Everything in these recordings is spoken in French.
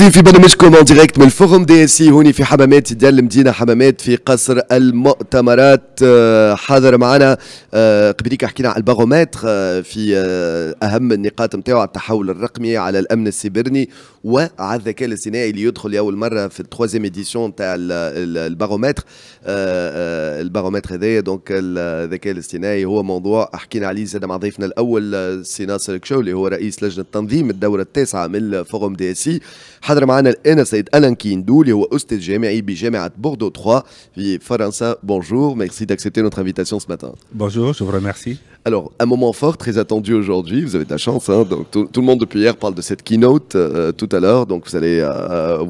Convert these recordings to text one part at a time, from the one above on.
متواصلين في برنامجكم ان ديريكت من الفورم دي اس سي هوني في حمامات ديال المدينه حمامات في قصر المؤتمرات. حاضر معنا قبليك حكينا على البارومتر في اهم النقاط نتاعو على التحول الرقمي، على الامن السيبرني وعلى الذكاء الاصطناعي اللي يدخل لاول مره في التروازيام اديسيون تاع البارومتر. البارومتر هذايا دونك الذكاء الاصطناعي هو موضوع حكينا عليه زاد مع ضيفنا الاول سي ناصر الكشو اللي هو رئيس لجنه تنظيم الدوره التاسعه من الفورم دي اس سي. حضر معنا الان السيد الان كيندو اللي هو استاذ جامعي بجامعه بوردو 3 في فرنسا. Bonjour, merci d'accepter notre invitation ce matin. Bonjour, je vous remercie. Alors, un moment fort, très attendu aujourd'hui, vous avez de la chance, hein, donc tout le monde depuis hier parle de cette keynote tout à l'heure, donc vous allez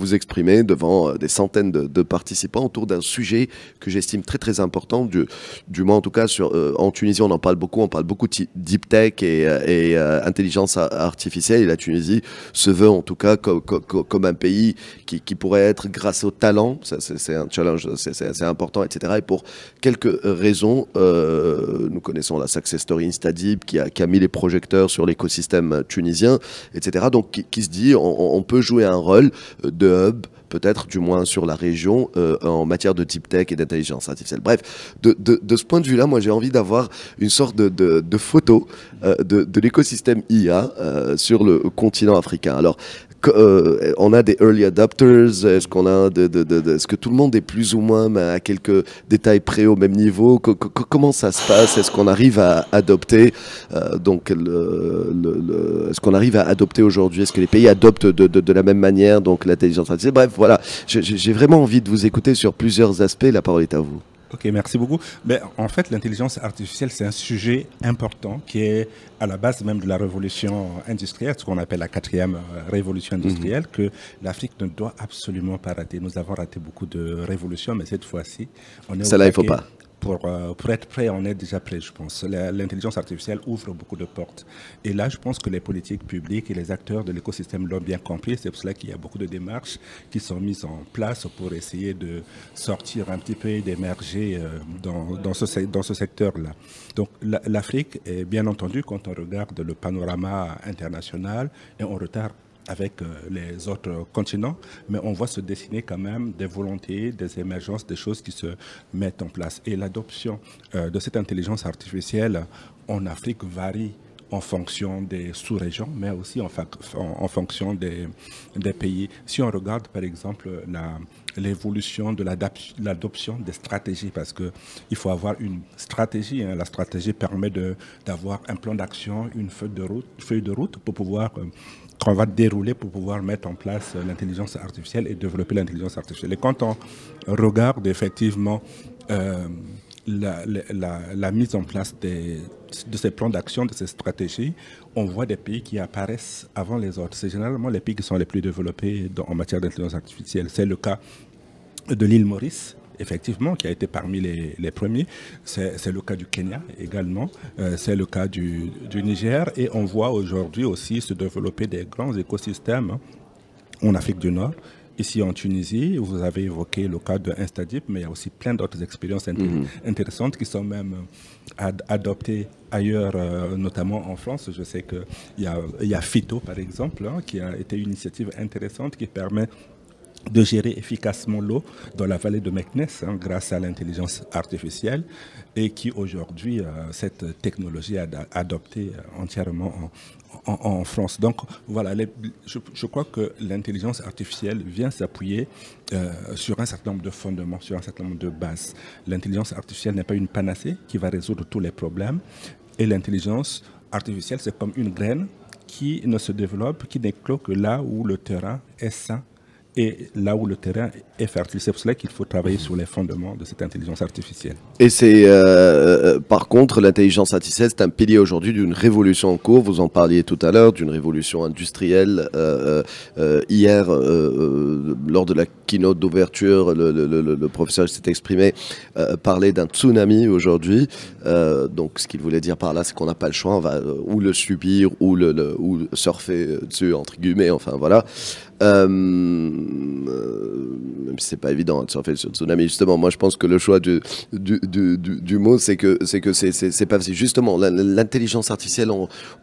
vous exprimer devant des centaines de participants autour d'un sujet que j'estime très très important, du moins en tout cas en Tunisie on en parle beaucoup, on parle beaucoup de deep tech et intelligence artificielle, et la Tunisie se veut en tout cas comme un pays qui pourrait être grâce au talent, c'est un challenge, c'est important, etc. Et pour quelques raisons, nous connaissons la success story Instadib qui a mis les projecteurs sur l'écosystème tunisien, etc. Donc qui se dit on peut jouer un rôle de hub, peut-être du moins sur la région en matière de deep tech et d'intelligence artificielle. Bref, de ce point de vue-là, moi j'ai envie d'avoir une sorte de photo de l'écosystème IA sur le continent africain. Alors, on a des early adopters, est-ce qu'on a est-ce que tout le monde est plus ou moins à quelques détails près au même niveau? Comment ça se passe? Est-ce qu'on arrive à adopter est-ce qu'on arrive à adopter aujourd'hui? Est-ce que les pays adoptent de la même manière donc l'intelligence artificielle? Bref, voilà, j'ai vraiment envie de vous écouter sur plusieurs aspects. La parole est à vous. Ok, merci beaucoup. Mais en fait, l'intelligence artificielle, c'est un sujet important qui est à la base même de la révolution industrielle, ce qu'on appelle la 4e révolution industrielle, que l'Afrique ne doit absolument pas rater. Nous avons raté beaucoup de révolutions, mais cette fois-ci, on est celle-là, il ne faut pas. Pour être prêt, on est déjà prêt, je pense. L'intelligence artificielle ouvre beaucoup de portes. Et là, je pense que les politiques publiques et les acteurs de l'écosystème l'ont bien compris. C'est pour cela qu'il y a beaucoup de démarches qui sont mises en place pour essayer de sortir un petit peu et d'émerger dans ce secteur-là. Donc l'Afrique est bien entendu, quand on regarde le panorama international, est en retard avec les autres continents, mais on voit se dessiner quand même des volontés, des émergences, des choses qui se mettent en place. Et l'adoption de cette intelligence artificielle en Afrique varie en fonction des sous-régions, mais aussi en fonction des pays. Si on regarde par exemple l'évolution de l'adoption des stratégies, parce qu'il faut avoir une stratégie, hein. La stratégie permet d'avoir un plan d'action, une feuille de route pour pouvoir qu'on va dérouler pour pouvoir mettre en place l'intelligence artificielle et développer l'intelligence artificielle. Et quand on regarde effectivement la mise en place de ces plans d'action, de ces stratégies, on voit des pays qui apparaissent avant les autres. C'est généralement les pays qui sont les plus développés en matière d'intelligence artificielle. C'est le cas de l'île Maurice, effectivement, qui a été parmi les premiers. C'est le cas du Kenya également, c'est le cas du Niger, et on voit aujourd'hui aussi se développer des grands écosystèmes en Afrique du Nord. Ici en Tunisie, vous avez évoqué le cas de Instadip, mais il y a aussi plein d'autres expériences intéressantes qui sont même adoptées ailleurs, notamment en France. Je sais qu'il y a Fito, par exemple, hein, qui a été une initiative intéressante qui permet de gérer efficacement l'eau dans la vallée de Meknès, hein, grâce à l'intelligence artificielle, et qui aujourd'hui, cette technologie est adoptée entièrement en France. Donc voilà, je crois que l'intelligence artificielle vient s'appuyer sur un certain nombre de fondements, sur un certain nombre de bases. L'intelligence artificielle n'est pas une panacée qui va résoudre tous les problèmes, et l'intelligence artificielle, c'est comme une graine qui ne se développe, qui n'éclot que là où le terrain est sain et là où le terrain est fertile. C'est pour cela qu'il faut travailler sur les fondements de cette intelligence artificielle. Et c'est, par contre, l'intelligence artificielle, c'est un pilier aujourd'hui d'une révolution en cours. Vous en parliez tout à l'heure, d'une révolution industrielle. Hier, lors de la keynote d'ouverture, le professeur qui s'est exprimé parlait d'un tsunami aujourd'hui. Donc, ce qu'il voulait dire par là, c'est qu'on n'a pas le choix. On va ou le subir ou surfer dessus, entre guillemets. Enfin, voilà. même si c'est pas évident de surfer sur le tsunami. Justement, moi je pense que le choix du mot, c'est que c'est pas facile. Justement, l'intelligence artificielle,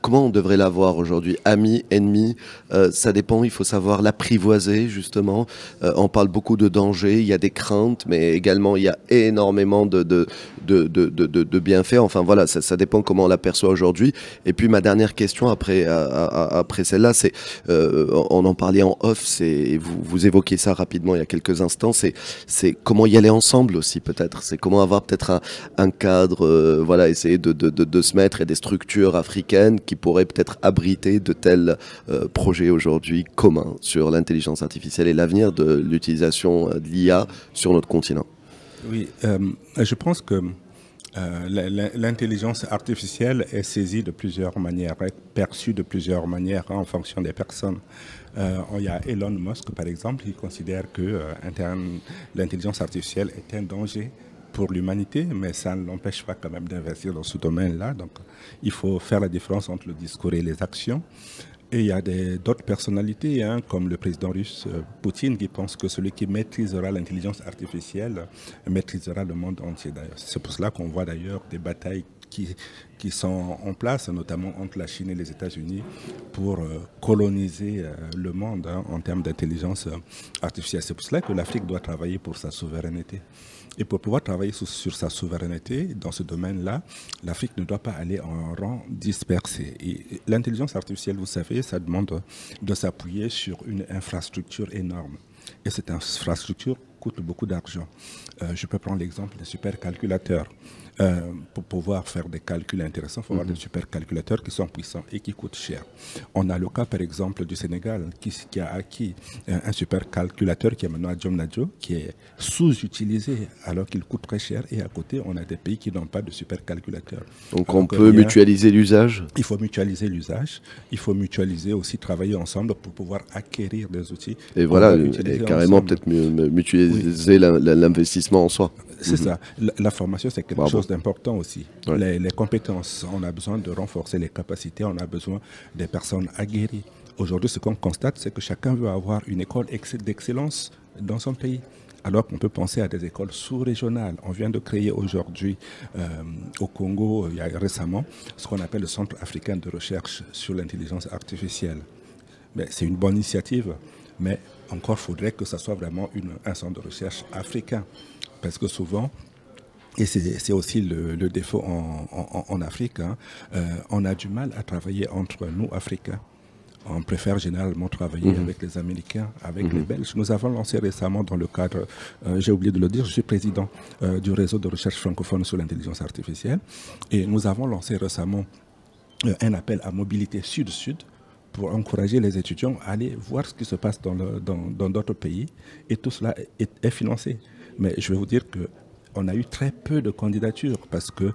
comment on devrait la voir aujourd'hui? Ami, ennemi, ça dépend. Il faut savoir l'apprivoiser justement. On parle beaucoup de dangers, il y a des craintes, mais également il y a énormément de bienfaits. Enfin voilà, ça dépend comment on l'aperçoit aujourd'hui. Et puis ma dernière question après celle-là, c'est on en parlait en off, vous évoquiez ça rapidement il y a quelques instants, c'est comment y aller ensemble aussi peut-être, c'est comment avoir peut-être un cadre, voilà, essayer de se mettre, et des structures africaines qui pourraient peut-être abriter de tels projets aujourd'hui communs sur l'intelligence artificielle et l'avenir de l'utilisation de l'IA sur notre continent. Oui, je pense que l'intelligence artificielle est saisie de plusieurs manières, est perçue de plusieurs manières en fonction des personnes. Il y a Elon Musk, par exemple, qui considère que l'intelligence artificielle est un danger pour l'humanité, mais ça ne l'empêche pas quand même d'investir dans ce domaine-là. Donc, il faut faire la différence entre le discours et les actions. Et il y a d'autres personnalités, comme le président russe Poutine, qui pense que celui qui maîtrisera l'intelligence artificielle maîtrisera le monde entier. C'est pour cela qu'on voit d'ailleurs des batailles qui sont en place, notamment entre la Chine et les États-Unis, pour coloniser le monde en termes d'intelligence artificielle. C'est pour cela que l'Afrique doit travailler pour sa souveraineté. Et pour pouvoir travailler sur sa souveraineté dans ce domaine-là, l'Afrique ne doit pas aller en rang dispersé. Et l'intelligence artificielle, vous savez, ça demande de s'appuyer sur une infrastructure énorme. Et cette infrastructure coûte beaucoup d'argent. Je peux prendre l'exemple des supercalculateurs. Pour pouvoir faire des calculs intéressants, il faut avoir des supercalculateurs qui sont puissants et qui coûtent cher. On a le cas, par exemple, du Sénégal qui a acquis un supercalculateur qui est maintenant à Diamniadio, qui est sous-utilisé alors qu'il coûte très cher. Et à côté, on a des pays qui n'ont pas de supercalculateur. Donc on peut mutualiser l'usage? Il faut mutualiser l'usage. Il faut mutualiser aussi, travailler ensemble pour pouvoir acquérir des outils. Et voilà, et carrément peut-être mutualiser l'investissement en soi. C'est ça. La formation, c'est quelque chose d'important aussi. Ouais. Les compétences, on a besoin de renforcer les capacités, on a besoin des personnes aguerries. Aujourd'hui, ce qu'on constate, c'est que chacun veut avoir une école d'excellence dans son pays. Alors qu'on peut penser à des écoles sous-régionales. On vient de créer aujourd'hui au Congo, il y a récemment, ce qu'on appelle le Centre africain de recherche sur l'intelligence artificielle. C'est une bonne initiative, mais encore faudrait que ce soit vraiment un centre de recherche africain. Parce que souvent, et c'est aussi le défaut en Afrique, on a du mal à travailler entre nous, Africains. On préfère généralement travailler avec les Américains, avec les Belges. Nous avons lancé récemment dans le cadre, j'ai oublié de le dire, je suis président du réseau de recherche francophone sur l'intelligence artificielle. Et nous avons lancé récemment un appel à mobilité sud-sud pour encourager les étudiants à aller voir ce qui se passe dans d'autres pays. Et tout cela est financé. Mais je vais vous dire qu'on a eu très peu de candidatures parce que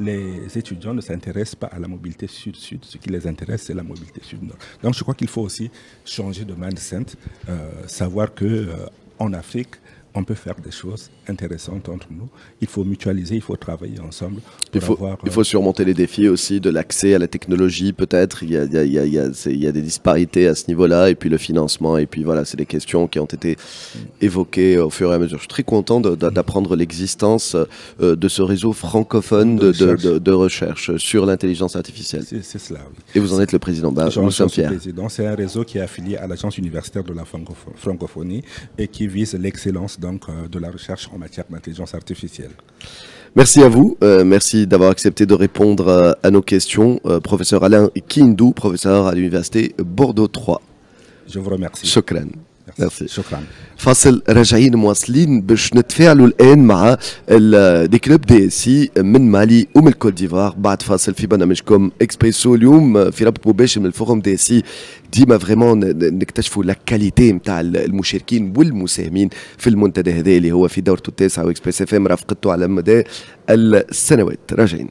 les étudiants ne s'intéressent pas à la mobilité sud-sud. Ce qui les intéresse, c'est la mobilité sud-nord. Donc je crois qu'il faut aussi changer de mindset, savoir qu'en Afrique, on peut faire des choses intéressantes entre nous. Il faut mutualiser, il faut travailler ensemble. Il faut surmonter les défis aussi de l'accès à la technologie, peut-être. Il y a des disparités à ce niveau-là, et puis le financement. Et puis voilà, c'est des questions qui ont été évoquées au fur et à mesure. Je suis très content d'apprendre l'existence de ce réseau francophone de recherche sur l'intelligence artificielle. C'est cela, oui. Et vous en êtes le président, Saint-Pierre. C'est un réseau qui est affilié à l'Agence universitaire de la francophonie et qui vise l'excellence de la recherche en matière d'intelligence artificielle. Merci à vous, merci d'avoir accepté de répondre à nos questions. Professeur Alain Kindou, professeur à l'université Bordeaux 3. Je vous remercie. Shukran. Merci. شكرا. فاصل راجعين مواصلين باش نتفاعلوا الان مع دي كلوب دي سي من مالي ومن الكوت ديفوار بعد فاصل في برنامجكم اكسبريسو اليوم في ربط مباشر من الفوروم دي سي ديما فريمون نكتشفوا لا كاليتي نتاع المشاركين والمساهمين في المنتدى هذا اللي هو في دورته التاسعه واكسبريس اف ام رافقته على مدى السنوات. راجعين.